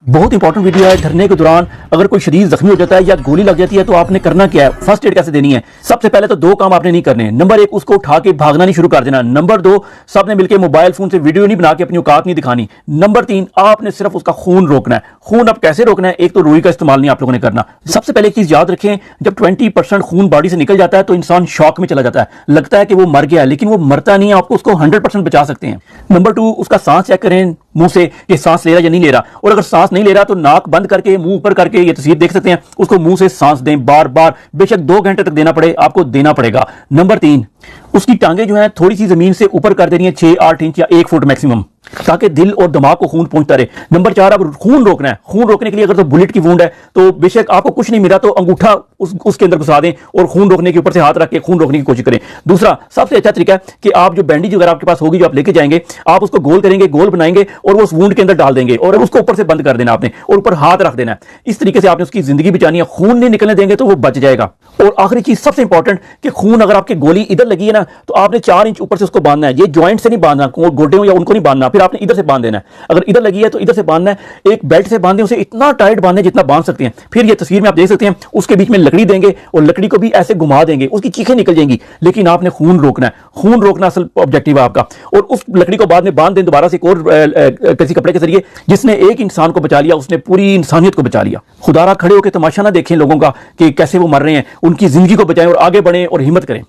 बहुत important video है। धरने के दौरान अगर कोई शरीर जख्मी हो जाता है या गोली लग जाती है तो आपने करना क्या है, फर्स्ट एड कैसे देनी है। सबसे पहले तो दो काम आपने नहीं करने। नंबर एक, उसको उठा के भागना नहीं शुरू कर देना। नंबर दो, सबने मिलकर मोबाइल फोन से वीडियो नहीं बना के अपनी औकात नहीं दिखानी। नंबर तीन, आपने सिर्फ उसका खून रोकना है। खून अब कैसे रोकना है, एक तो रुई का इस्तेमाल नहीं आप लोगों ने करना। सबसे पहले एक चीज याद रखें, जब 20% खून बॉडी से निकल जाता है तो इंसान शॉक में चला जाता है, लगता है कि वो मर गया है, लेकिन वो मरता नहीं है। आपको उसको 100% बचा सकते हैं। नंबर टू, उसका सांस चेक करें मुंह से कि सांस ले रहा या नहीं ले रहा, और अगर सांस नहीं ले रहा तो नाक बंद करके मुंह ऊपर करके, ये तस्वीर देख सकते हैं, उसको मुंह से सांस दें बार बार, बेशक 2 घंटे तक देना पड़े, आपको देना पड़ेगा। नंबर तीन, उसकी टांगे जो हैं थोड़ी सी जमीन से ऊपर कर देनी है, 6-8 इंच या 1 फुट मैक्सिमम, ताकि दिल और दिमाग को खून पहुंचता रहे। नंबर चार, अब खून रोकना है। खून रोकने के लिए अगर तो बुलेट की वुंड है तो बेशक आपको कुछ नहीं मिला तो अंगूठा उसके अंदर घुसा दें और खून रोकने के ऊपर से हाथ रख के खून रोकने की कोशिश करें। दूसरा सबसे अच्छा तरीका है कि आप जो बैंडेज वगैरह आपके पास होगी जो आप लेके जाएंगे, आप उसको गोल करेंगे, गोल बनाएंगे और वो उस वुंड के अंदर डाल देंगे और उसको ऊपर से बंद कर देना आपने और ऊपर हाथ रख देना है। इस तरीके से आपने उसकी जिंदगी बचानी है। खून नहीं निकलने देंगे तो वो बच जाएगा। और आखिरी चीज सबसे इंपॉर्टेंट कि खून अगर आपकी गोली इधर लगी है ना तो आपने 4 इंच ऊपर से उसको बांधना है। ये जॉइंट से नहीं बांधना, गोड्डे या उनको नहीं बांधना, फिर आपने इधर से बांध देना है। अगर इधर लगी है तो इधर से बांधना है। एक बेल्ट से बांधे, उसे इतना टाइट बांधे जितना बांध सकते हैं। फिर ये तस्वीर में आप देख सकते हैं, उसके बीच में लकड़ी देंगे और लकड़ी को भी ऐसे घुमा देंगे, उसकी चीखें निकल जाएंगी, लेकिन आपने खून रोकना है। खून रोकना असल ऑब्जेक्टिव है आपका। और उस लकड़ी को बाद में बांध दें दोबारा से एक और किसी कपड़े के जरिए। जिसने एक इंसान को बचा लिया उसने पूरी इंसानियत को बचा लिया। खुदारा खड़े होकर तमाशा ना देखें लोगों का कि कैसे वो मर रहे हैं, उनकी जिंदगी को बचाएं और आगे बढ़ें और हिम्मत करें।